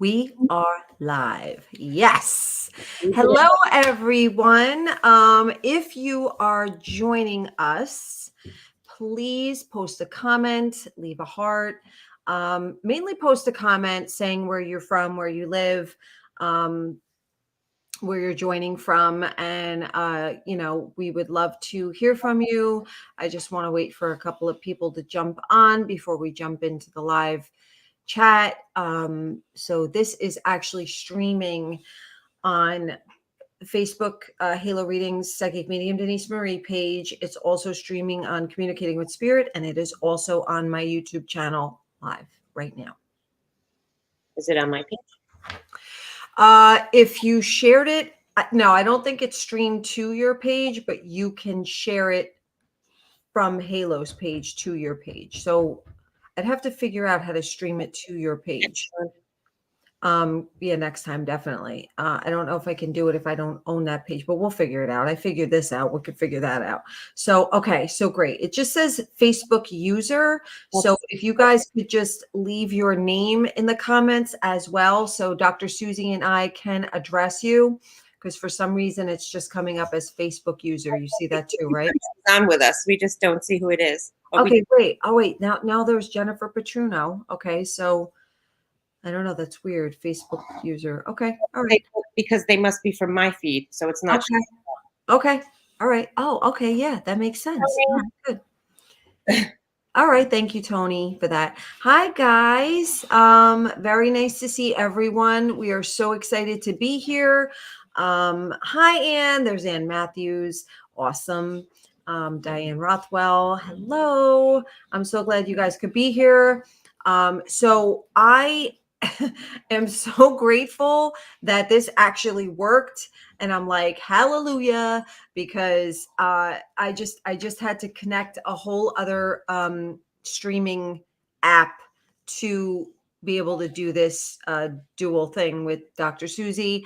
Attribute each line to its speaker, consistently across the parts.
Speaker 1: We are live. Yes. Hello, everyone. If you are joining us, please post a comment, leave a heart. Mainly post a comment saying where you're from, where you live, where you're joining from. And, we would love to hear from you. I just want to wait for a couple of people to jump on before we jump into the live chat. So this is actually streaming on Facebook, Halo Readings Psychic Medium Denise Marie page. It's also streaming on Communicating with Spirit, and it is also on my YouTube channel live right now.
Speaker 2: Is it on my page?
Speaker 1: If you shared it, no, I don't think it's streamed to your page, but you can share it from Halo's page to your page. So I'd have to figure out how to stream it to your page. Yeah, next time, definitely. I don't know if I can do it if I don't own that page, but we'll figure it out. I figured this out. We could figure that out. So, okay. So great. It just says Facebook user. So if you guys could just leave your name in the comments as well. So Dr. Suzi and I can address you, because for some reason it's just coming up as Facebook user. You see that too, right?
Speaker 2: She's on with us. We just don't see who it is.
Speaker 1: Okay, great. Oh, wait. Now there's Jennifer Petruno. Okay. So I don't know. That's weird. Facebook user. Okay. All right.
Speaker 2: Because they must be from my feed, so it's not.
Speaker 1: Okay. All right. Oh, okay. Yeah, that makes sense. Good. All right. Thank you, Tony, for that. Hi, guys. Very nice to see everyone. We are so excited to be here. Hi, Ann. There's Ann Matthews. Awesome. Diane Rothwell. Hello. I'm so glad you guys could be here. So I am so grateful that this actually worked, and I'm like, hallelujah, because I just had to connect a whole other streaming app to be able to do this dual thing with Dr. Suzi,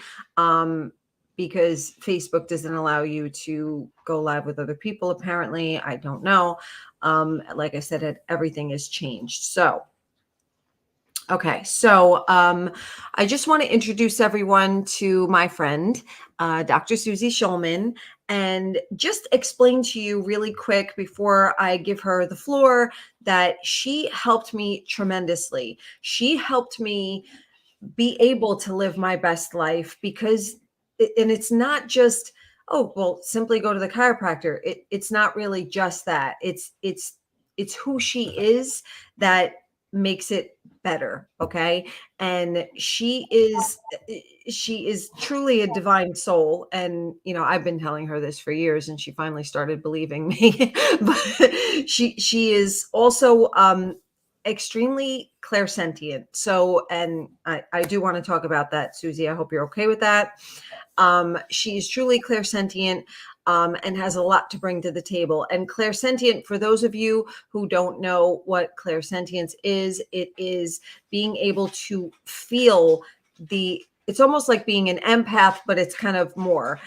Speaker 1: because Facebook doesn't allow you to go live with other people. Apparently, I don't know. Like I said, everything has changed. So okay, so I just want to introduce everyone to my friend, Dr. Suzi Schulman, and just explain to you really quick before I give her the floor that she helped me tremendously. She helped me be able to live my best life, because, and it's not just, oh, well, simply go to the chiropractor. It's not really just that. It's who she is that makes it better. Okay. And she is truly a divine soul. And, I've been telling her this for years, and she finally started believing me. But she is also, extremely clairsentient. So, and I do want to talk about that, Suzi. I hope you're okay with that. She is truly clairsentient, and has a lot to bring to the table. And clairsentient, for those of you who don't know what clairsentience is, it is being able to feel it's almost like being an empath, but it's kind of more.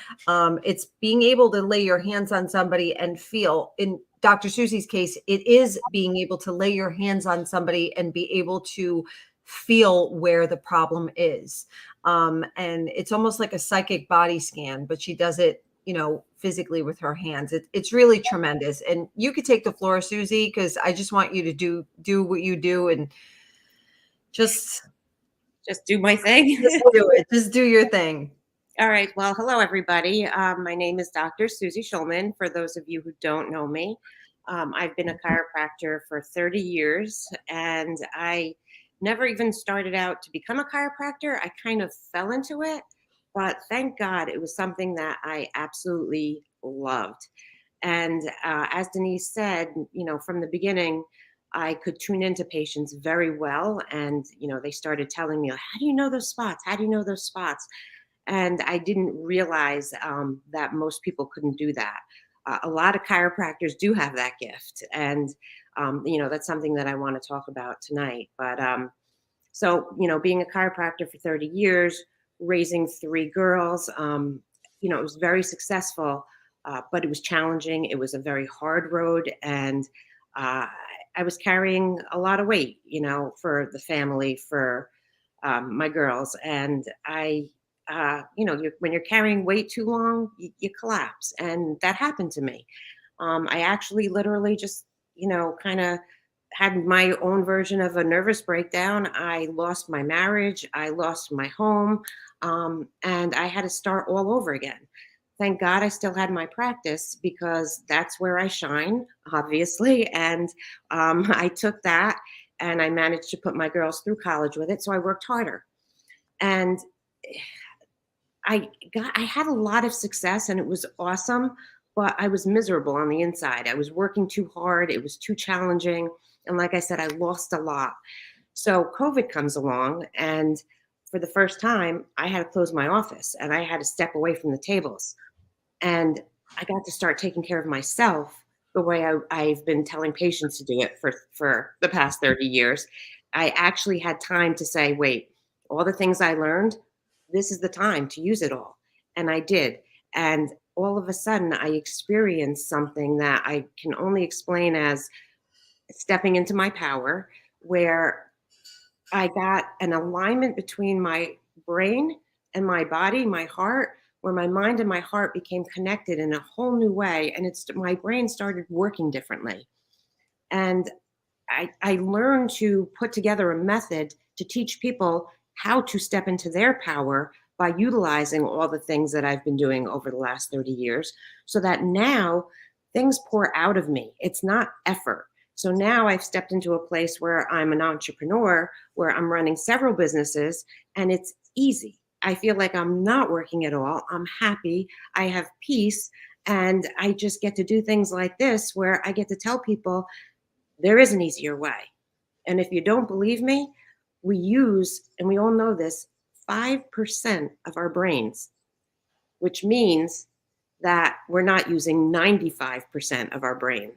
Speaker 1: It's being able to lay your hands on somebody and feel. In Dr. Suzi's case, it is being able to lay your hands on somebody and be able to feel where the problem is. And it's almost like a psychic body scan, but she does it, physically with her hands. It's really tremendous. And you could take the floor, Suzi, because I just want you to do what you do, and just
Speaker 2: do my thing.
Speaker 1: Just do it. Just do your thing.
Speaker 2: All right. Well, hello, everybody. My name is Dr. Suzi Schulman, for those of you who don't know me. I've been a chiropractor for 30 years, and I never even started out to become a chiropractor. I kind of fell into it, but thank God it was something that I absolutely loved. And as Denise said, from the beginning, I could tune into patients very well. And, they started telling me, how do you know those spots? How do you know those spots? And I didn't realize that most people couldn't do that. A lot of chiropractors do have that gift. And, that's something that I want to talk about tonight. But so, being a chiropractor for 30 years, raising 3 girls, it was very successful, but it was challenging. It was a very hard road. And I was carrying a lot of weight, for the family, for my girls, and when you're carrying weight too long, you collapse, and that happened to me. I actually literally just, kind of had my own version of a nervous breakdown. I lost my marriage, I lost my home, and I had to start all over again. Thank God I still had my practice because that's where I shine, obviously. And I took that and I managed to put my girls through college with it. So I worked harder. And I had a lot of success and it was awesome, but I was miserable on the inside. I was working too hard, it was too challenging, and like I said, I lost a lot. So COVID comes along, and for the first time, I had to close my office and I had to step away from the tables. And I got to start taking care of myself the way I've been telling patients to do it for the past 30 years. I actually had time to say, wait, all the things I learned, this is the time to use it all. And I did. And all of a sudden, I experienced something that I can only explain as stepping into my power, where I got an alignment between my brain and my body, my heart, where my mind and my heart became connected in a whole new way. And my brain started working differently. And I learned to put together a method to teach people how to step into their power by utilizing all the things that I've been doing over the last 30 years so that now things pour out of me. It's not effort. So now I've stepped into a place where I'm an entrepreneur, where I'm running several businesses, and it's easy. I feel like I'm not working at all. I'm happy. I have peace. And I just get to do things like this where I get to tell people there is an easier way. And if you don't believe me, we use, and we all know this, 5% of our brains, which means that we're not using 95% of our brain.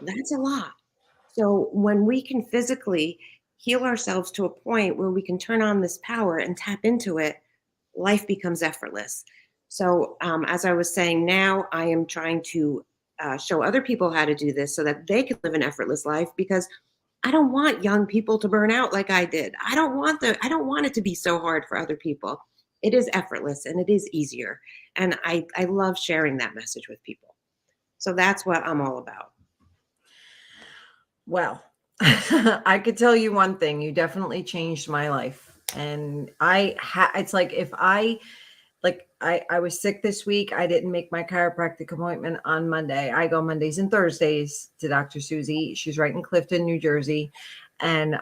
Speaker 2: That's a lot. So when we can physically heal ourselves to a point where we can turn on this power and tap into it, life becomes effortless. So, as I was saying, now I am trying to show other people how to do this so that they can live an effortless life because I don't want young people to burn out like I did. I don't want it to be so hard for other people. It is effortless and it is easier. And I love sharing that message with people. So that's what I'm all about.
Speaker 1: Well, I could tell you one thing, you definitely changed my life. And it's like if I was sick this week. I didn't make my chiropractic appointment on Monday. I go Mondays and Thursdays to Dr. Suzi. She's right in Clifton, New Jersey. And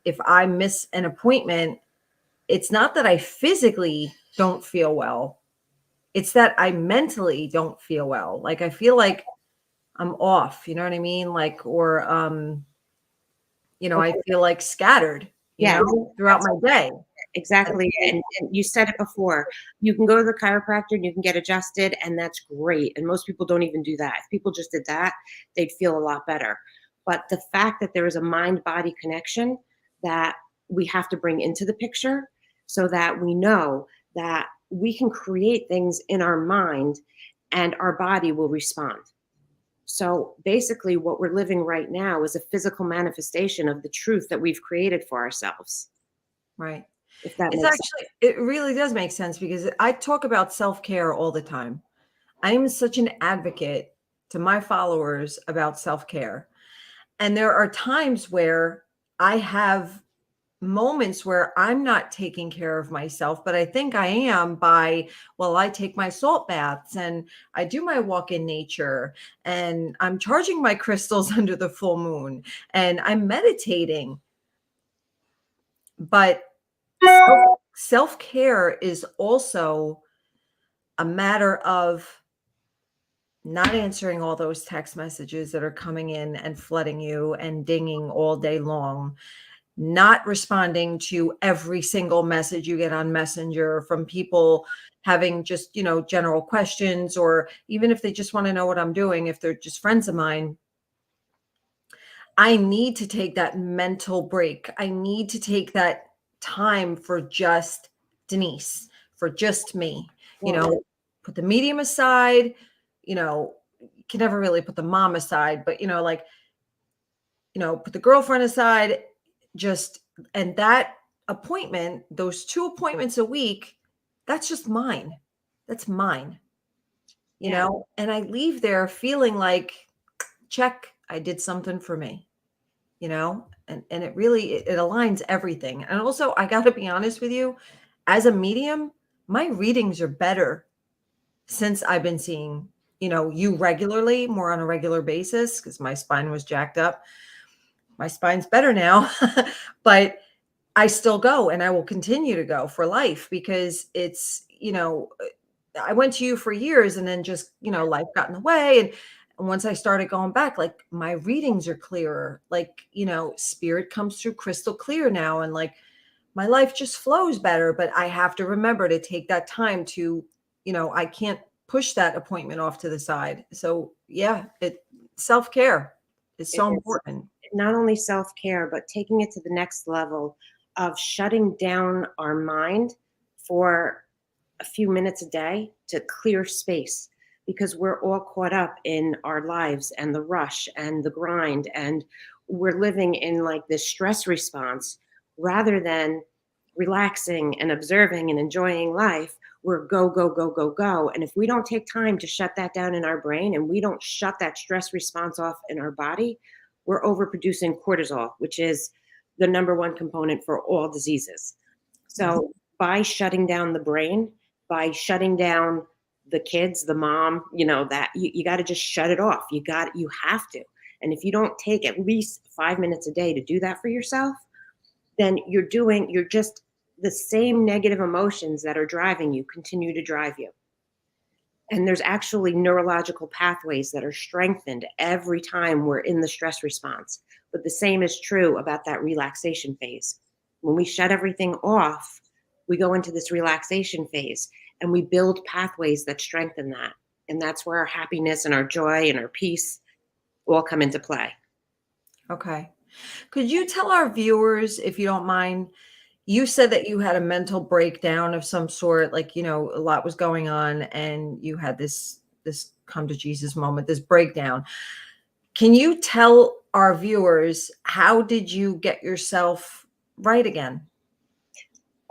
Speaker 1: if I miss an appointment, it's not that I physically don't feel well. It's that I mentally don't feel well. Like I feel like I'm off, you know what I mean? Like, or I feel like scattered,
Speaker 2: Yeah,
Speaker 1: throughout my day.
Speaker 2: exactly. And you said it before. You can go to the chiropractor and you can get adjusted, and that's great. And most people don't even do that. If people just did that, they'd feel a lot better. But the fact that there is a mind body connection that we have to bring into the picture so that we know that we can create things in our mind and our body will respond. So basically, what we're living right now is a physical manifestation of the truth that we've created for ourselves.
Speaker 1: Right.
Speaker 2: If that
Speaker 1: It's
Speaker 2: makes sense.
Speaker 1: actually, it really does make sense because I talk about self-care all the time. I'm such an advocate to my followers about self-care. And there are times where I have moments where I'm not taking care of myself, but I think I am I take my salt baths and I do my walk in nature and I'm charging my crystals under the full moon and I'm meditating. But self-care is also a matter of not answering all those text messages that are coming in and flooding you and dinging all day long, not responding to every single message you get on Messenger from people having just, general questions, or even if they just want to know what I'm doing, if they're just friends of mine. I need to take that mental break. I need to take that time for just Denise, for just me,
Speaker 2: Yeah.
Speaker 1: put the medium aside, you can never really put the mom aside, but put the girlfriend aside, just, and that appointment, those 2 appointments a week, that's just mine. That's mine,
Speaker 2: Yeah,
Speaker 1: and I leave there feeling like, check, I did something for me, and it really it aligns everything. And also, I got to be honest with you, as a medium, my readings are better since I've been seeing, you regularly, more on a regular basis because my spine was jacked up. My spine's better now, but I still go and I will continue to go for life because I went to you for years and then just, life got in the way. And once I started going back, like my readings are clearer. Like, spirit comes through crystal clear now. And like my life just flows better. But I have to remember to take that time to, I can't push that appointment off to the side. So yeah, self care is
Speaker 2: it
Speaker 1: so
Speaker 2: is
Speaker 1: important.
Speaker 2: not only self-care, but taking it to the next level of shutting down our mind for a few minutes a day to clear space, because we're all caught up in our lives and the rush and the grind, and we're living in like this stress response rather than relaxing and observing and enjoying life. We're go go go go go, and if we don't take time to shut that down in our brain and we don't shut that stress response off in our body, we're overproducing cortisol, which is the number one component for all diseases.
Speaker 1: Mhm.
Speaker 2: So by shutting down the brain, by shutting down the kids, the mom, that you got to just shut it off. You have to. And if you don't take at least 5 minutes a day to do that for yourself, then you're just the same negative emotions that are driving you continue to drive you. And there's actually neurological pathways that are strengthened every time we're in the stress response. But the same is true about that relaxation phase. When we shut everything off, we go into this relaxation phase and we build pathways that strengthen that. And that's where our happiness and our joy and our peace all come into play.
Speaker 1: Okay. Could you tell our viewers, if you don't mind, you said that you had a mental breakdown of some sort, like, a lot was going on and you had this come to Jesus moment, this breakdown. Can you tell our viewers, how did you get yourself right again?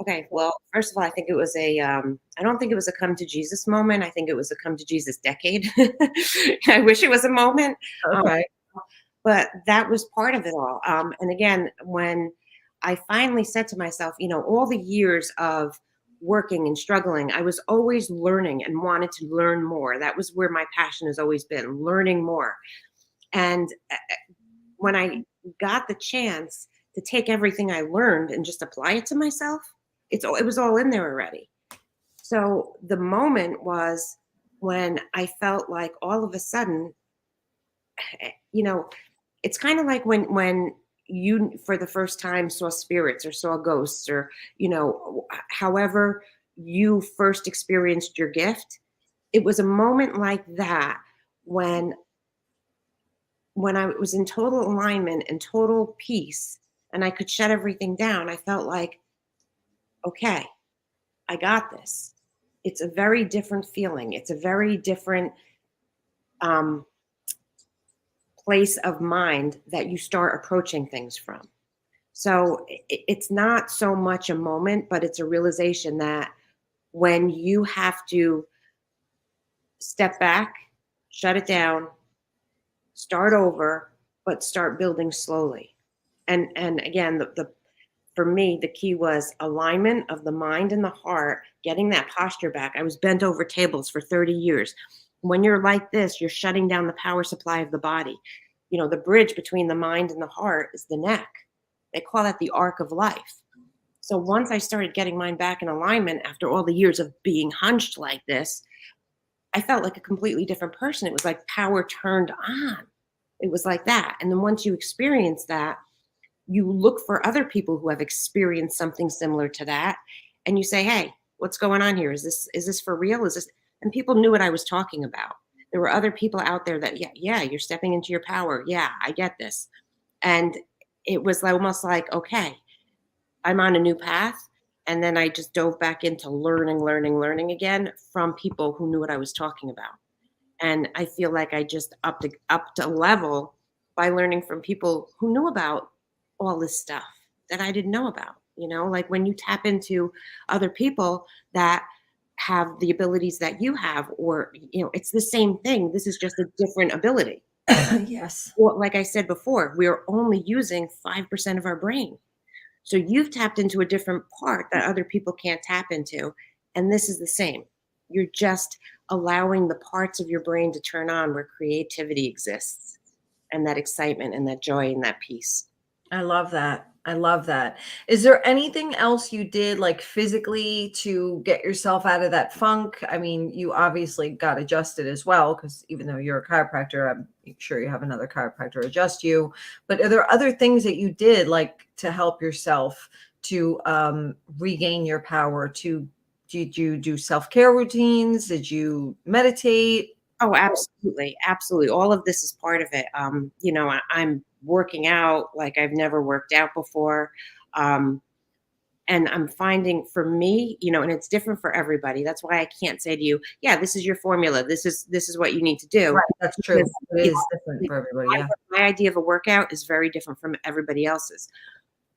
Speaker 2: Okay, well, first of all, I think it was I don't think it was a come to Jesus moment. I think it was a come to Jesus decade. I wish it was a moment. Um,
Speaker 1: Okay.
Speaker 2: but that was part of it all. And again, when I finally said to myself, all the years of working and struggling, I was always learning and wanted to learn more. That was where my passion has always been, learning more. And when I got the chance to take everything I learned and just apply it to myself, it was all in there already. So the moment was when I felt like all of a sudden, you know, it's kind of like when you for the first time saw spirits or saw ghosts, or however you first experienced your gift. It was a moment like that when I was in total alignment and total peace and I could shut everything down. I felt like, okay, I got this. It's a very different feeling. It's a very different um, place of mind that you start approaching things from. So it's not so much a moment, but it's a realization that when you have to step back, shut it down, start over, but start building slowly. And again, the for me, the key was alignment of the mind and the heart, getting that posture back. I was bent over tables for 30 years. When you're like this, you're shutting down the power supply of the body. The bridge between the mind and the heart is the neck. They call that the arc of life. So once I started getting mine back in alignment after all the years of being hunched like this, I felt like a completely different person. It was like power turned on. It was like that. And then once you experience that, you look for other people who have experienced something similar to that, and you say, hey, what's going on here? Is this for real? Is this? And people knew what I was talking about. There were other people out there that, yeah, you're stepping into your power. Yeah, I get this. And it was almost like, okay, I'm on a new path. And then I just dove back into learning again from people who knew what I was talking about. And I feel like I just upped a level by learning from people who knew about all this stuff that I didn't know about. like when you tap into other people that have the abilities that you have, or, it's the same thing. This is just a different ability.
Speaker 1: Yes.
Speaker 2: Well, like I said before, we're only using 5% of our brain. So you've tapped into a different part that other people can't tap into. And this is the same. You're just allowing the parts of your brain to turn on where creativity exists, and that excitement and that joy and that peace.
Speaker 1: I love that. I love that. Is there anything else you did like physically to get yourself out of that funk? I mean, you obviously got adjusted as well, because even though you're a chiropractor, I'm sure you have another chiropractor adjust you. But are there other things that you did like to help yourself to regain your power? Did you do self-care routines? Did you meditate?
Speaker 2: Oh, absolutely. Absolutely. All of this is part of it. I'm working out like I've never worked out before. Um, and I'm finding for me, and it's different for everybody. That's why I can't say to you, yeah, this is your formula. This is what you need to do.
Speaker 1: Right, that's true.
Speaker 2: Because
Speaker 1: It is different for everybody. Yeah.
Speaker 2: my idea of a workout is very different from everybody else's.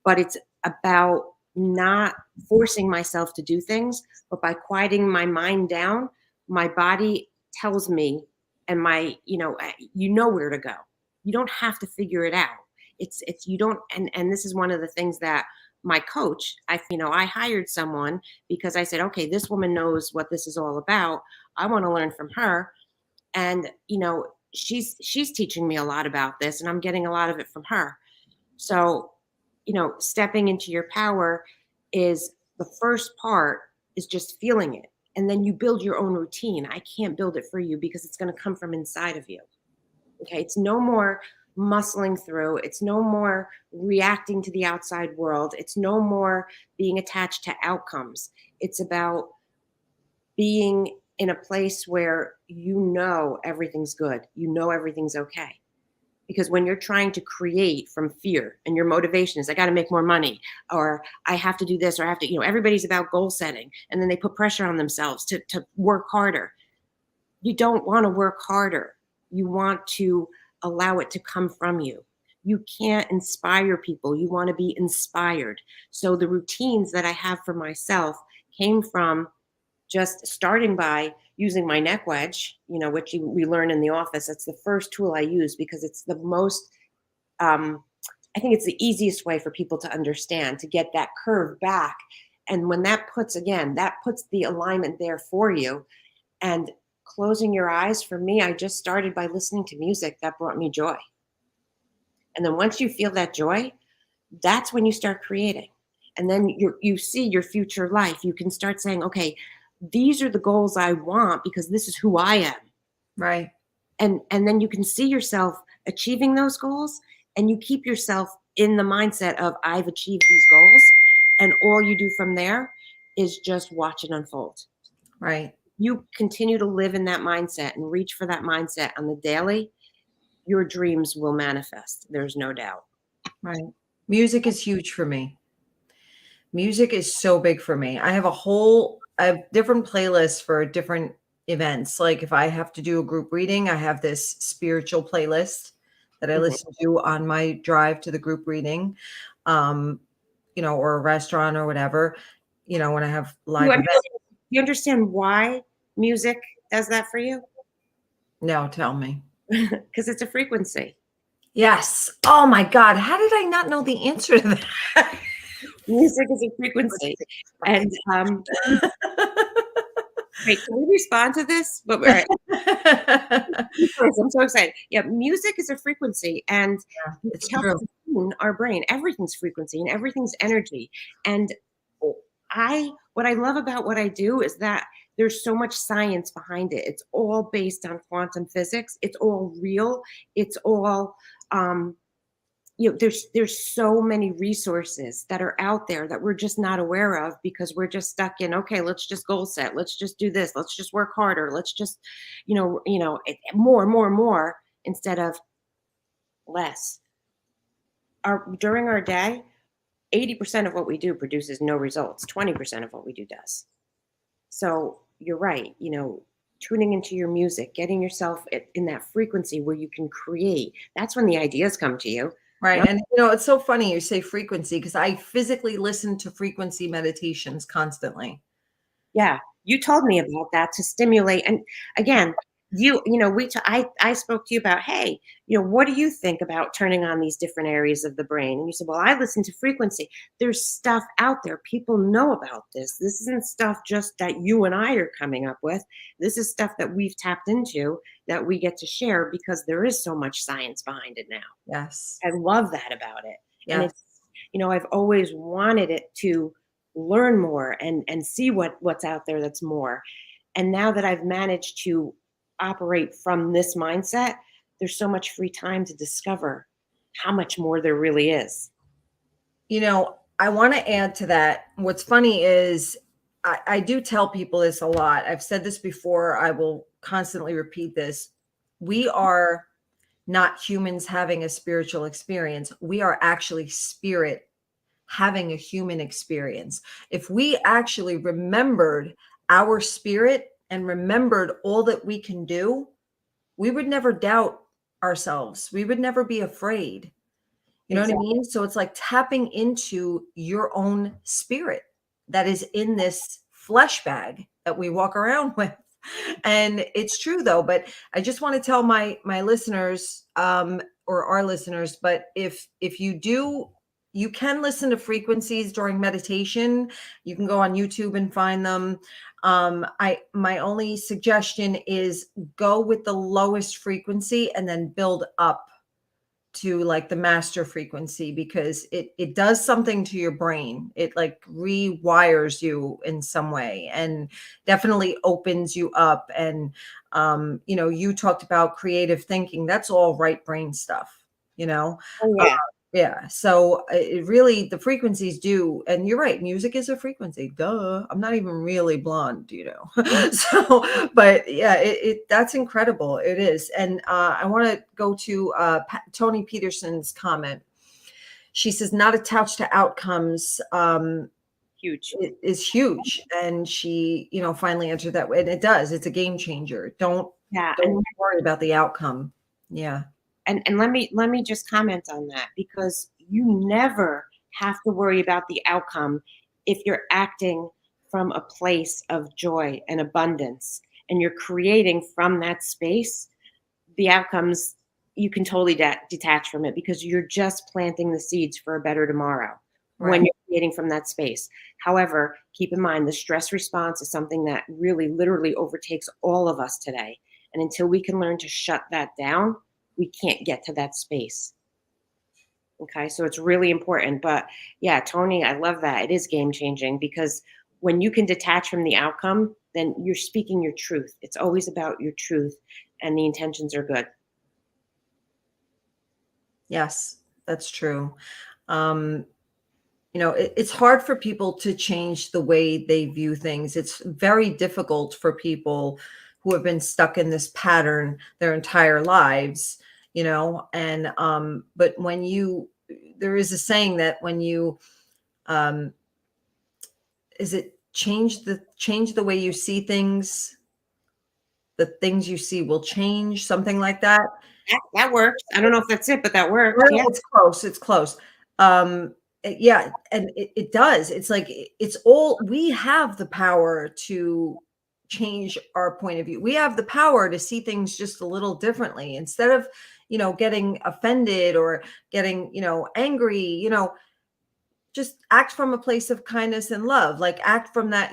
Speaker 2: But it's about not forcing myself to do things, but by quieting my mind down, my body tells me, and you know where to go. You don't have to figure it out. It's you don't, and this is one of the things that my coach, I hired someone because I said, okay, this woman knows what this is all about. I want to learn from her. And she's teaching me a lot about this, and I'm getting a lot of it from her. So, stepping into your power is the first part, is just feeling it. And then you build your own routine. I can't build it for you because it's going to come from inside of you. Okay. It's no more muscling through. It's no more reacting to the outside world. It's no more being attached to outcomes. It's about being in a place where everything's good. Everything's okay. Because when you're trying to create from fear, and your motivation is, I got to make more money, or I have to do this, or I have to, everybody's about goal setting. And then they put pressure on themselves to work harder. You don't want to work harder. You want to allow it to come from you. You can't inspire people. You want to be inspired. So the routines that I have for myself came from just starting by using my neck wedge, which we learn in the office. That's the first tool I use because it's the most, I think it's the easiest way for people to understand, to get that curve back. And when that puts the alignment there for you. And closing your eyes, for me, I just started by listening to music that brought me joy. And then once you feel that joy, that's when you start creating. And then you see your future life. You can start saying, okay, these are the goals I want because this is who I am.
Speaker 1: Right.
Speaker 2: And then you can see yourself achieving those goals, and you keep yourself in the mindset of, I've achieved these goals. And all you do from there is just watch it unfold.
Speaker 1: Right.
Speaker 2: You continue to live in that mindset and reach for that mindset on the daily, your dreams will manifest. There's no doubt.
Speaker 1: Right. Music is huge for me. Music is so big for me. I have different playlists for different events. Like if I have to do a group reading, I have this spiritual playlist that I
Speaker 2: Mhm.
Speaker 1: listen to on my drive to the group reading, um, or a restaurant or whatever, when I have
Speaker 2: You
Speaker 1: live events.
Speaker 2: understand, you understand why music does that for you?
Speaker 1: No, tell me.
Speaker 2: Because it's a frequency.
Speaker 1: Yes. Oh my God. How did I not know the answer to that?
Speaker 2: Music is a frequency. And wait, can we respond to this? But all right. I'm so excited. Yeah, music is a frequency, and
Speaker 1: Yeah,
Speaker 2: it
Speaker 1: it's
Speaker 2: helps
Speaker 1: true.
Speaker 2: to tune our brain. Everything's frequency and everything's energy. And what I love about what I do is that there's so much science behind it. It's all based on quantum physics. It's all real. It's all um, there's so many resources that are out there that we're just not aware of because we're just stuck in, okay, let's just goal set, let's just do this, let's just work harder, let's just more instead of less. During our day, 80% of what we do produces no results, 20% of what we do does. So you're right, tuning into your music, getting yourself in that frequency where you can create, that's when the ideas come to you.
Speaker 1: Right. And it's so funny you say frequency because I physically listen to frequency meditations constantly.
Speaker 2: Yeah, you told me about that to stimulate. And again, I spoke to you about, hey, what do you think about turning on these different areas of the brain? And you said, well, I listen to frequency. There's stuff out there. People know about this. This isn't stuff just that you and I are coming up with. This is stuff that we've tapped into that we get to share because there is so much science behind it now.
Speaker 1: Yes.
Speaker 2: I love that about it. And
Speaker 1: Yes.
Speaker 2: I've always wanted it to learn more and see what's out there that's more. And now that I've managed to operate from this mindset, there's so much free time to discover how much more there really is.
Speaker 1: I want to add to that. What's funny is I do tell people this a lot. I've said this before. I will constantly repeat this. We are not humans having a spiritual experience. We are actually spirit having a human experience. If we actually remembered our spirit and remembered all that we can do, we would never doubt ourselves. We would never be afraid. You know what I
Speaker 2: Exactly.
Speaker 1: mean? So it's like tapping into your own spirit that is in this flesh bag that we walk around with. And it's true though, but I just want to tell my listeners or our listeners, but if you do, you can listen to frequencies during meditation. You can go on YouTube and find them. I my only suggestion is go with the lowest frequency and then build up to like the master frequency because it does something to your brain. It like rewires you in some way and definitely opens you up. And you talked about creative thinking. That's all right brain stuff, you know.
Speaker 2: Oh
Speaker 1: Uh,
Speaker 2: yeah.
Speaker 1: yeah. So it really, the frequencies do. And you're right. Music is a frequency. Duh. I'm not even really blonde. So, but yeah, that's incredible. It is. And I want to go to Tony Peterson's comment. She says, not attached to outcomes
Speaker 2: Huge.
Speaker 1: is huge. And she, finally answered that way. And it does. It's a game changer.
Speaker 2: Yeah.
Speaker 1: Don't worry about the outcome. Yeah.
Speaker 2: And let me just comment on that because you never have to worry about the outcome if you're acting from a place of joy and abundance and you're creating from that space. The outcomes, you can totally detach from it because you're just planting the seeds for a better tomorrow
Speaker 1: Right.
Speaker 2: when you're creating from that space. However, keep in mind the stress response is something that really literally overtakes all of us today, and until we can learn to shut that down, we can't get to that space. Okay, so it's really important. But yeah, Tony, I love that. It is game changing because when you can detach from the outcome, then you're speaking your truth. It's always about your truth, and the intentions are good.
Speaker 1: Yes, that's true. Um, it's hard for people to change the way they view things. It's very difficult for people who have been stuck in this pattern their entire lives, and but there is a saying that when you um is it change the way you see things, the things you see will change, something like that.
Speaker 2: That works. I don't know if that's it, but that works.
Speaker 1: Well,
Speaker 2: Yeah.
Speaker 1: it's close, it's close. Yeah, and it does. It's like it's all we have the power to change our point of view. We have the power to see things just a little differently instead of, getting offended or getting, angry, just act from a place of kindness and love. Like act from that,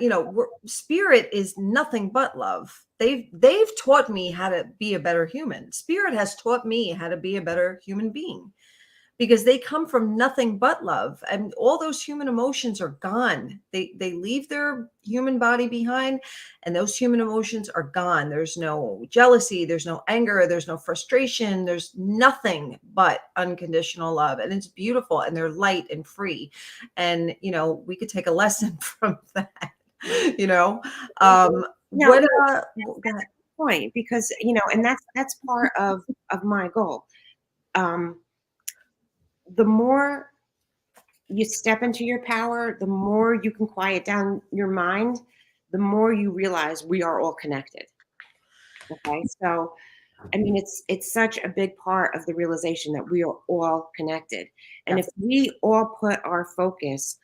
Speaker 1: spirit is nothing but love. They've taught me how to be a better human. Spirit has taught me how to be a better human being because they come from nothing but love, and all those human emotions are gone. They leave their human body behind, and those human emotions are gone. There's no jealousy, there's no anger, there's no frustration, there's nothing but unconditional love, and it's beautiful, and they're light and free. And we could take a lesson from that. you know
Speaker 2: No,
Speaker 1: what
Speaker 2: no,
Speaker 1: go ahead.
Speaker 2: point because and that's part of my goal. Um, the more you step into your power, the more you can quiet down your mind, the more you realize we are all connected. Okay, so I mean, it's such a big part of the realization that we are all connected. And
Speaker 1: Yeah.
Speaker 2: if we all put our focus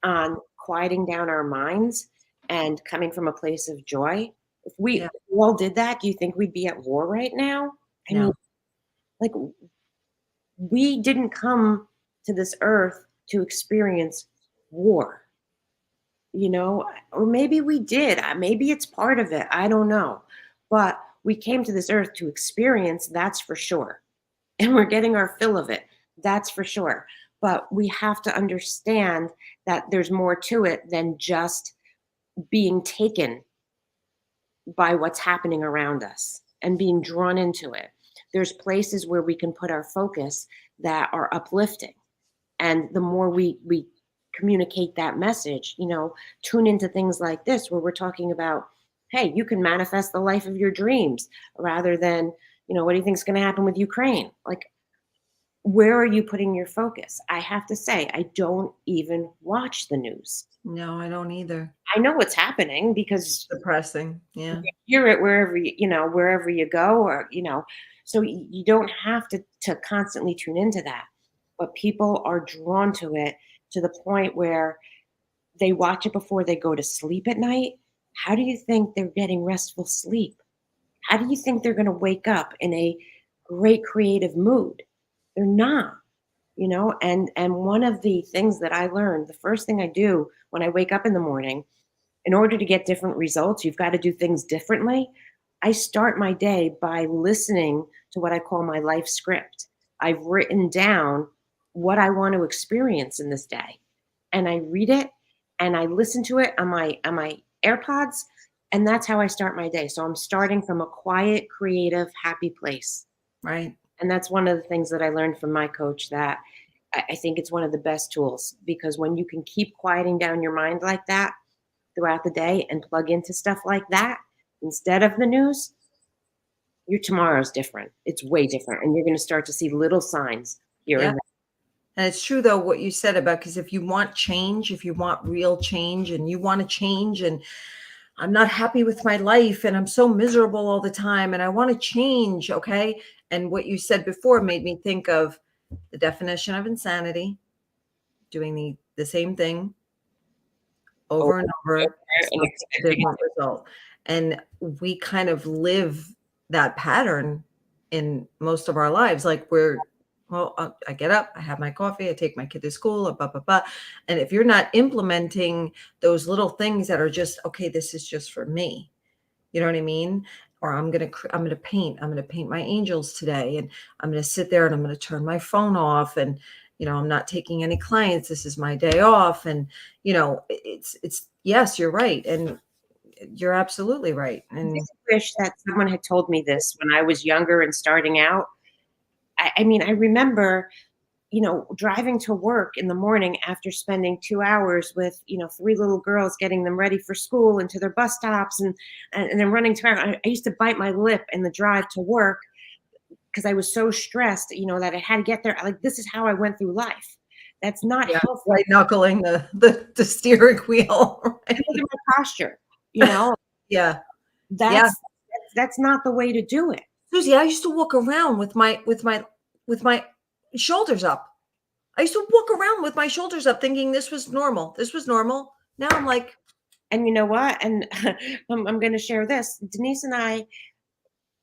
Speaker 2: on quieting down our minds and coming from a place of joy, if
Speaker 1: Yeah.
Speaker 2: we all did that, do you think we'd be at war right now? I mean,
Speaker 1: No.
Speaker 2: like, we didn't come to this earth to experience war, or maybe we did. Maybe it's part of it. I don't know. But we came to this earth to experience, that's for sure. And we're getting our fill of it. That's for sure. But we have to understand that there's more to it than just being taken by what's happening around us and being drawn into it. There's places where we can put our focus that are uplifting. And the more we communicate that message, tune into things like this where we're talking about, hey, you can manifest the life of your dreams rather than, what do you think is going to happen with Ukraine? Like, where are you putting your focus? I have to say, I don't even watch the news.
Speaker 1: No, I don't either.
Speaker 2: I know what's happening because
Speaker 1: Depressing. Yeah.
Speaker 2: you hear it wherever you go, or so you don't have to constantly tune into that. But people are drawn to it to the point where they watch it before they go to sleep at night. How do you think they're getting restful sleep? How do you think they're going to wake up in a great creative mood? They're not. And one of the things that I learned, the first thing I do when I wake up in the morning, in order to get different results, you've got to do things differently. I start my day by listening to what I call my life script. I've written down what I want to experience in this day, and I read it and I listen to it on my AirPods, and that's how I start my day. So I'm starting from a quiet, creative, happy place.
Speaker 1: Right.
Speaker 2: And that's one of the things that I learned from my coach, that I think it's one of the best tools, because when you can keep quieting down your mind like that throughout the day and plug into stuff like that instead of the news, your tomorrow's different. It's way different. And you're going to start to see little signs here
Speaker 1: Yeah.
Speaker 2: and
Speaker 1: And it's true though what you said about, because if you want change, if you want real change and you want to change, and I'm not happy with my life and I'm so miserable all the time and I want to change, okay? And what you said before made me think of the definition of insanity, doing the same thing
Speaker 2: over
Speaker 1: over and over,
Speaker 2: and
Speaker 1: expect a
Speaker 2: expecting
Speaker 1: different result. And we kind of live that pattern in most of our lives. Like I get up, I have my coffee, I take my kid to school, blah, blah, blah. And if you're not implementing those little things that are just, okay, this is just for me, you know what I mean? Or I'm going to paint my angels today. And I'm going to sit there and I'm going to turn my phone off. And, I'm not taking any clients. This is my day off. And, yes, you're right. And you're absolutely right.
Speaker 2: I
Speaker 1: And
Speaker 2: just wish that someone had told me this when I was younger and starting out. I mean, I remember driving to work in the morning after spending 2 hours with, three little girls, getting them ready for school and to their bus stops, and then running to. I used to bite my lip in the drive to work because I was so stressed, that I had to get there. Like, this is how I went through life. That's not
Speaker 1: yeah,
Speaker 2: healthy.
Speaker 1: white knuckling the steering wheel.
Speaker 2: And
Speaker 1: Right?
Speaker 2: look at my posture. You know,
Speaker 1: Yeah. Yeah.
Speaker 2: that's not the way to do it.
Speaker 1: Susie, I used to walk around with my shoulders up. I used to walk around with my shoulders up thinking this was normal. This was normal. Now I'm like,
Speaker 2: And you know what? And I'm going to share this. Denise and I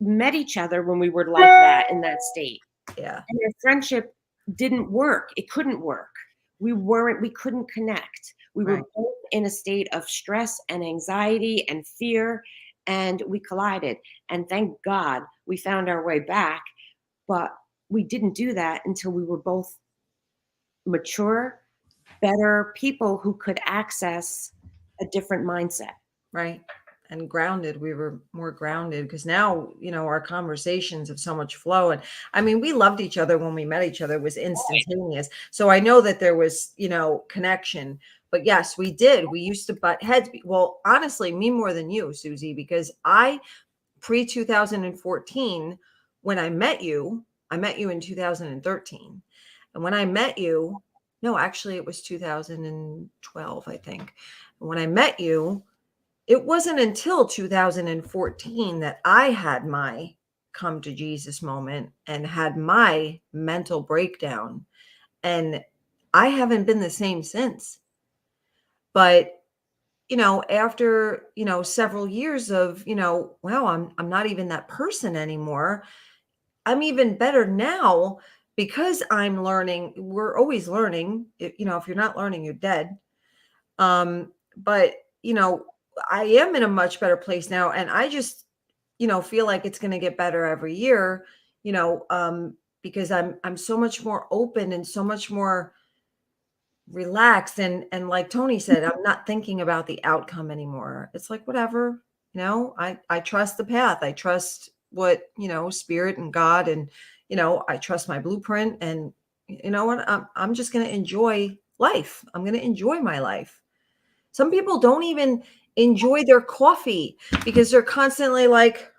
Speaker 2: met each other when we were like that, in that state.
Speaker 1: yeah,
Speaker 2: And our friendship didn't work. It couldn't work. We couldn't connect. We were
Speaker 1: right.
Speaker 2: both in a state of stress and anxiety and fear, and we collided. And thank God we found our way back. But we didn't do that until we were both mature, better people who could access a different mindset.
Speaker 1: Right. And grounded. We were more grounded because now, our conversations have so much flow. And I mean, we loved each other when we met each other. It was instantaneous. So I know that there was, connection. But yes, we did. We used to butt heads. Well, honestly, me more than you, Susie, because I pre 2014, when I met you in 2013. And when I met you, no, actually, it was 2012, I think. And when I met you, it wasn't until 2014 that I had my come to Jesus moment and had my mental breakdown. And I haven't been the same since. But, after, several years of, wow, I'm not even that person anymore. I'm even better now because I'm learning. We're always learning. If you're not learning, you're dead. But, I am in a much better place now. And I just, feel like it's going to get better every year, because I'm so much more open and so much more relaxed. And like Tony said, I'm not thinking about the outcome anymore. It's like, whatever, I trust the path. I trust what, spirit and God, and, I trust my blueprint. And you know what? I'm just going to enjoy life. I'm going to enjoy my life. Some people don't even enjoy their coffee because they're constantly like,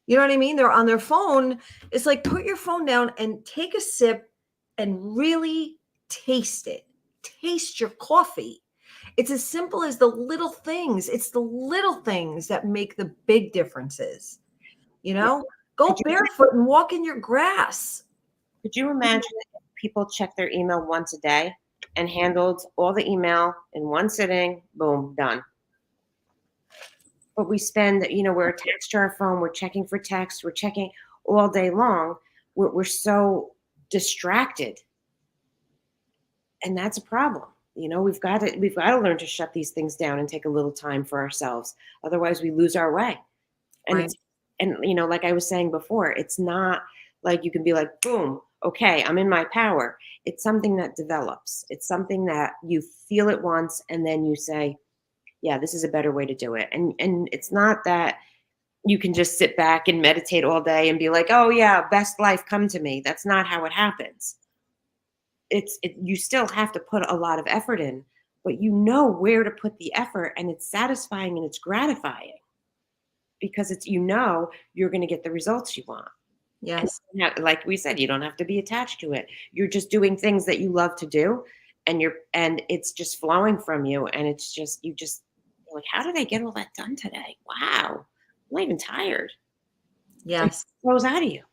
Speaker 1: you know what I mean? They're on their phone. It's like, put your phone down and take a sip and really taste it. Taste your coffee. It's as simple as the little things. It's the little things that make the big differences.
Speaker 2: Yeah.
Speaker 1: Go
Speaker 2: Could you
Speaker 1: barefoot and walk in your grass.
Speaker 2: could you imagine if people check their email once a day and handled all the email in one sitting? Boom, done. But we spend, we're attached to our phone, we're checking for text, we're checking all day long. We're so distracted, and that's a problem. We've got to learn to shut these things down and take a little time for ourselves. Otherwise, we lose our way. And
Speaker 1: Right.
Speaker 2: it's and like I was saying before, it's not like you can be like, boom, okay, I'm in my power. It's something that develops. It's something that you feel it once, and then you say, yeah, this is a better way to do it. And it's not that you can just sit back and meditate all day and be like, oh yeah, best life come to me. That's not how it happens. You still have to put a lot of effort in, but you know where to put the effort, and it's satisfying and it's gratifying because you're going to get the results you want. And
Speaker 1: Yes.
Speaker 2: like we said, you don't have to be attached to it. You're just doing things that you love to do, and it's just flowing from you, and it's just you're like, how did I get all that done today? Wow, I'm not even tired. It
Speaker 1: Yes.
Speaker 2: flows out of you.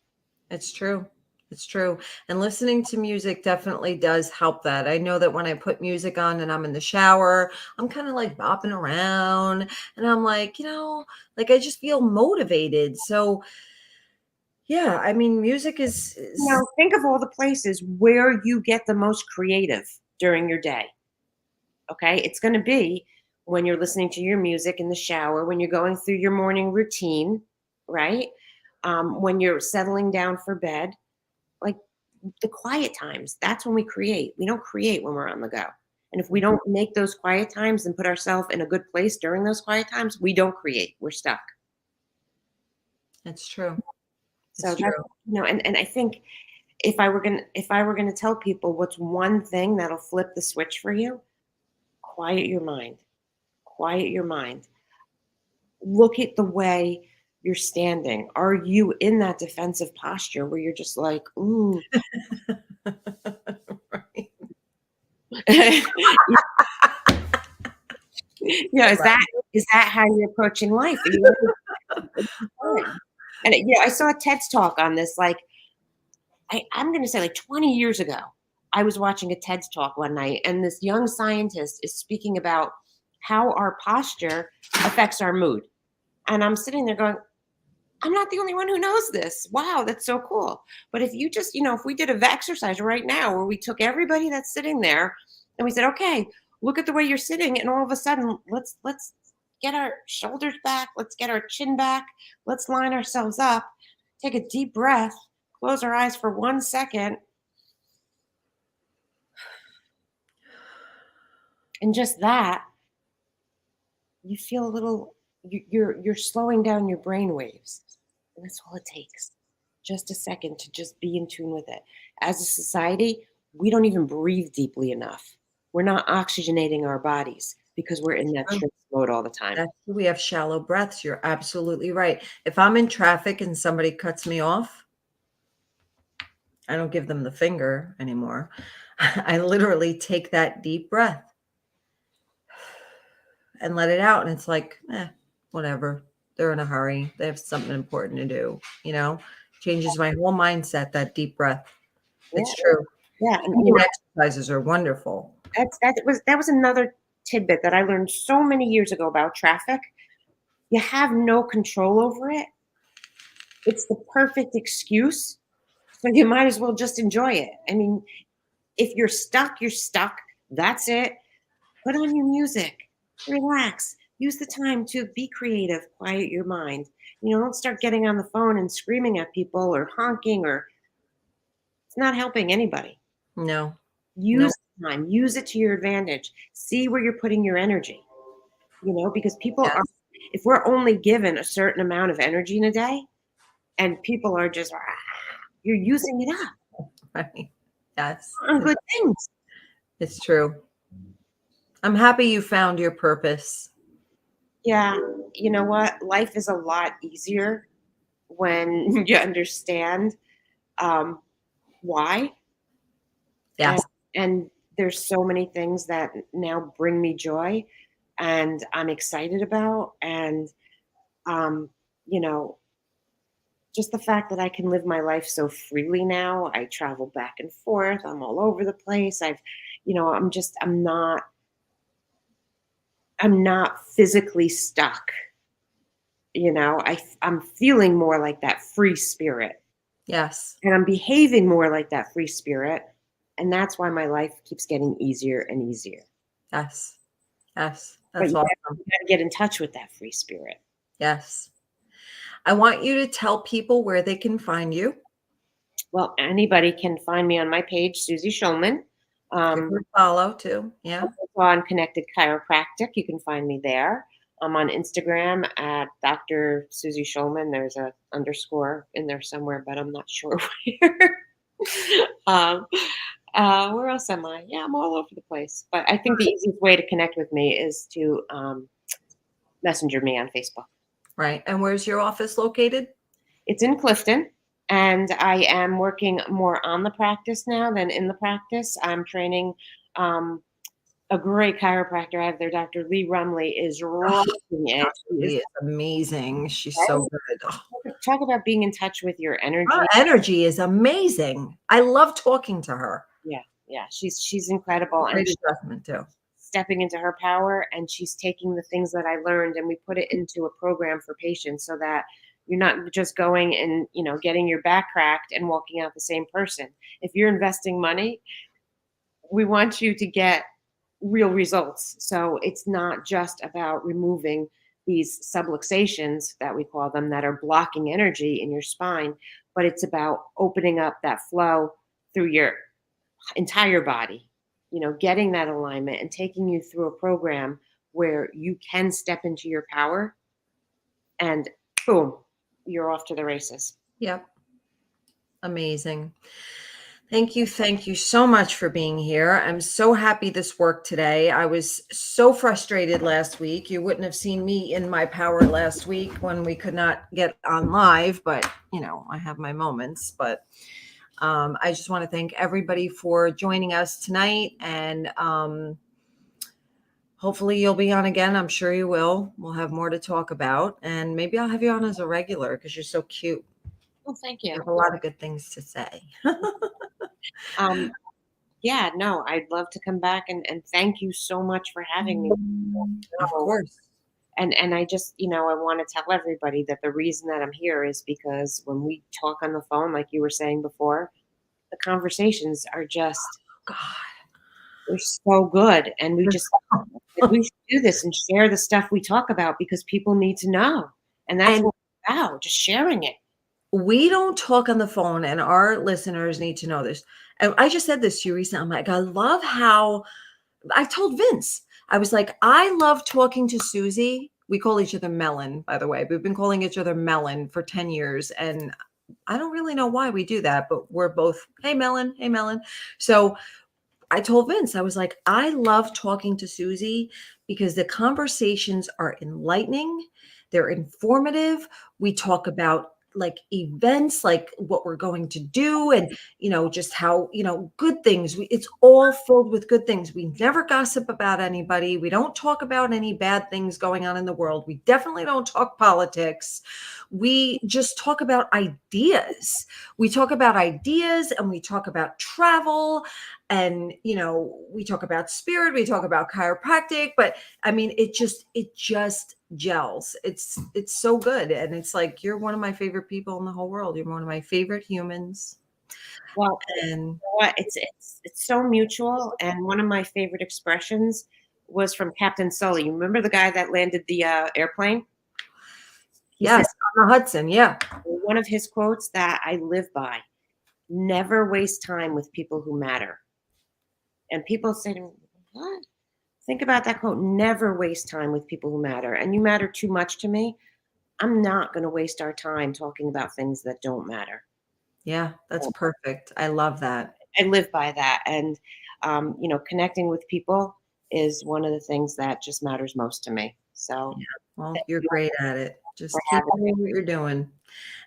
Speaker 1: It's true. It's true. And listening to music definitely does help that. I know that when I put music on and I'm in the shower, I'm kind of like bopping around and I'm like, like I just feel motivated. So, yeah, I mean, music is
Speaker 2: Think of all the places where you get the most creative during your day. Okay. It's going to be when you're listening to your music in the shower, when you're going through your morning routine, right? When you're settling down for bed, like the quiet times, that's when we create. We don't create when we're on the go. And if we don't make those quiet times and put ourselves in a good place during those quiet times, we don't create. We're stuck.
Speaker 1: it's true.
Speaker 2: So
Speaker 1: It's
Speaker 2: that's,
Speaker 1: true.
Speaker 2: and I think if I were gonna tell people what's one thing that'll flip the switch for you, quiet your mind. Quiet your mind. Look at the way you're standing. Are you in that defensive posture where you're just like, ooh,
Speaker 1: Right.
Speaker 2: yeah, is that how you're approaching life? Are you fine? And I saw a TED's talk on this. Like I'm going to say like 20 years ago, I was watching a TED's talk one night, and this young scientist is speaking about how our posture affects our mood. And I'm sitting there going, I'm not the only one who knows this. Wow, that's so cool. But if you just, if we did a exercise right now where we took everybody that's sitting there and we said, okay, look at the way you're sitting, and all of a sudden, let's get our shoulders back, let's get our chin back, let's line ourselves up, take a deep breath, close our eyes for 1 second, and just that, you feel a little, you're slowing down your brain waves, and that's all it takes. Just a second to just be in tune with it. As a society, we don't even breathe deeply enough. We're not oxygenating our bodies because we're in that stress mode all the time.
Speaker 1: We have shallow breaths. You're absolutely right. If I'm in traffic and somebody cuts me off, I don't give them the finger anymore. I literally take that deep breath and let it out. And it's like, whatever. They're in a hurry. They have something important to do, you know? Changes my whole mindset, that deep breath.
Speaker 2: Yeah,
Speaker 1: It's true.
Speaker 2: yeah, and
Speaker 1: Breathing exercises are wonderful.
Speaker 2: that was another tidbit that I learned so many years ago about traffic. You have no control over it. It's the perfect excuse, so you might as well just enjoy it. I mean, if you're stuck, you're stuck. That's it. Put on your music, relax, use the time to be creative, quiet your mind. Don't start getting on the phone and screaming at people or honking, or it's not helping anybody.
Speaker 1: No, no,
Speaker 2: Use the time, use it to your advantage. See where you're putting your energy, because people are,
Speaker 1: yes,
Speaker 2: if we're only given a certain amount of energy in a day and people are just, you're using it up
Speaker 1: right. Yes,
Speaker 2: on good things.
Speaker 1: it's true. I'm happy you found your purpose.
Speaker 2: Yeah, you know what? Life is a lot easier when you understand um, why. And,
Speaker 1: Yes,
Speaker 2: and there's so many things that now bring me joy and I'm excited about. And, um, you know, just the fact that I can live my life so freely now. I travel back and forth. I'm all over the place. I'm not physically stuck. I'm feeling more like that free spirit,
Speaker 1: yes,
Speaker 2: and I'm behaving more like that free spirit. And that's why my life keeps getting easier and easier.
Speaker 1: yes, yes.
Speaker 2: But
Speaker 1: That's
Speaker 2: you
Speaker 1: awesome.
Speaker 2: gotta get in touch with that free spirit.
Speaker 1: Yes. I want you to tell people where they can find you.
Speaker 2: Well, anybody can find me on my page, Suzi Schulman.
Speaker 1: Give
Speaker 2: Um,
Speaker 1: her a follow too. Yeah.
Speaker 2: I'm also on Connected Chiropractic. You can find me there. I'm on Instagram at Dr. Suzi Schulman. There's a underscore in there somewhere, but I'm not sure where. um, where else am I? Yeah, I'm all over the place. But I think the easiest way to connect with me is to messenger me on Facebook.
Speaker 1: Right. And where's your office located?
Speaker 2: It's in Clifton, and I am working more on the practice now than in the practice. I'm training um, a great chiropractor I have there. Dr. Lee Rumley is
Speaker 1: Oh,
Speaker 2: rocking it.
Speaker 1: Dr.
Speaker 2: She is
Speaker 1: Lee is amazing. She's
Speaker 2: right.
Speaker 1: so good. Oh,
Speaker 2: Talk about being in touch with your
Speaker 1: her
Speaker 2: energy.
Speaker 1: energy is amazing. I love talking to her.
Speaker 2: Yeah, yeah, she's incredible, and
Speaker 1: Great
Speaker 2: she's
Speaker 1: adjustment too.
Speaker 2: stepping into her power, and she's taking the things that I learned and we put it into a program for patients so that you're not just going and getting your back cracked and walking out the same person. If you're investing money, we want you to get real results. So it's not just about removing these subluxations that we call them that are blocking energy in your spine, but it's about opening up that flow through your entire body, getting that alignment and taking you through a program where you can step into your power and boom, you're off to the races.
Speaker 1: Yep. Amazing. Thank you so much for being here. I'm so happy this worked today. I was so frustrated last week. You wouldn't have seen me in my power last week when we could not get on live, but I have my moments. But I just want to thank everybody for joining us tonight, and hopefully you'll be on again. I'm sure you will. We'll have more to talk about, and maybe I'll have you on as a regular because you're so cute.
Speaker 2: Well, thank
Speaker 1: You
Speaker 2: you.
Speaker 1: have a lot of good things to say.
Speaker 2: um, yeah, no, I'd love to come back, and thank you so much for having me.
Speaker 1: Of
Speaker 2: No,
Speaker 1: course.
Speaker 2: and I just, I want to tell everybody that the reason that I'm here is because when we talk on the phone, like you were saying before, the conversations are just,
Speaker 1: God.
Speaker 2: they're so good. And we should do this and share the stuff we talk about because people need to know. And that's
Speaker 1: And
Speaker 2: what it's about, just sharing it.
Speaker 1: we don't talk on the phone, and our listeners need to know this. And I just said this to you recently. I'm like, I love how I told Vince, I was like, I love talking to Suzi. We call each other Melon, by the way. We've been calling each other Melon for 10 years. And I don't really know why we do that, but we're both, hey, Melon, hey, Melon. So I told Vince, I was like, I love talking to Suzi because the conversations are enlightening, they're informative. We talk about like events, like what we're going to do, and just how good things. It's all filled with good things. We never gossip about anybody. We don't talk about any bad things going on in the world. We definitely don't talk politics. We just talk about ideas. We talk about ideas, and we talk about travel, and we talk about spirit, we talk about chiropractic, but I mean, it just gels. It's so good, and it's like, you're one of my favorite people in the whole world. You're one of my favorite humans.
Speaker 2: Well,
Speaker 1: And
Speaker 2: what it's so mutual. And one of my favorite expressions was from Captain Sully. You remember the guy that landed the airplane? He
Speaker 1: yes,
Speaker 2: said
Speaker 1: on the Hudson, yeah.
Speaker 2: one of his quotes that I live by: "Never waste time with people who matter." And people say to me, "What?" Think about that quote. Never waste time with people who matter. And you matter too much to me. I'm not going to waste our time talking about things that don't matter.
Speaker 1: Yeah, that's perfect. I love that.
Speaker 2: I live by that. And, connecting with people is one of the things that just matters most to me. So
Speaker 1: Yeah. Well,
Speaker 2: thank
Speaker 1: you're
Speaker 2: you
Speaker 1: great at it.
Speaker 2: for
Speaker 1: Just keep
Speaker 2: having me.
Speaker 1: doing what you're doing.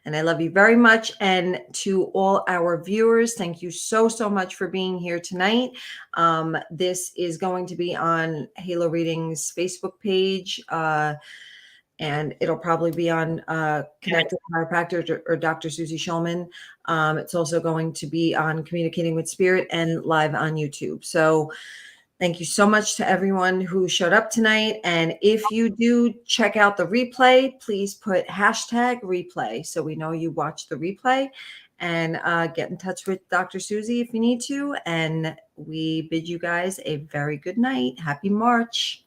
Speaker 1: And I love you very much. And to all our viewers, thank you so, so much for being here tonight. This is going to be on Halo Readings Facebook page. And it'll probably be on Connect with Chiropractor or Dr. Suzi Schulman. It's also going to be on Communicating with Spirit and live on YouTube. So thank you so much to everyone who showed up tonight. And if you do check out the replay, please put hashtag replay so we know you watched the replay. And get in touch with Dr. Suzi if you need to. And we bid you guys a very good night. Happy March.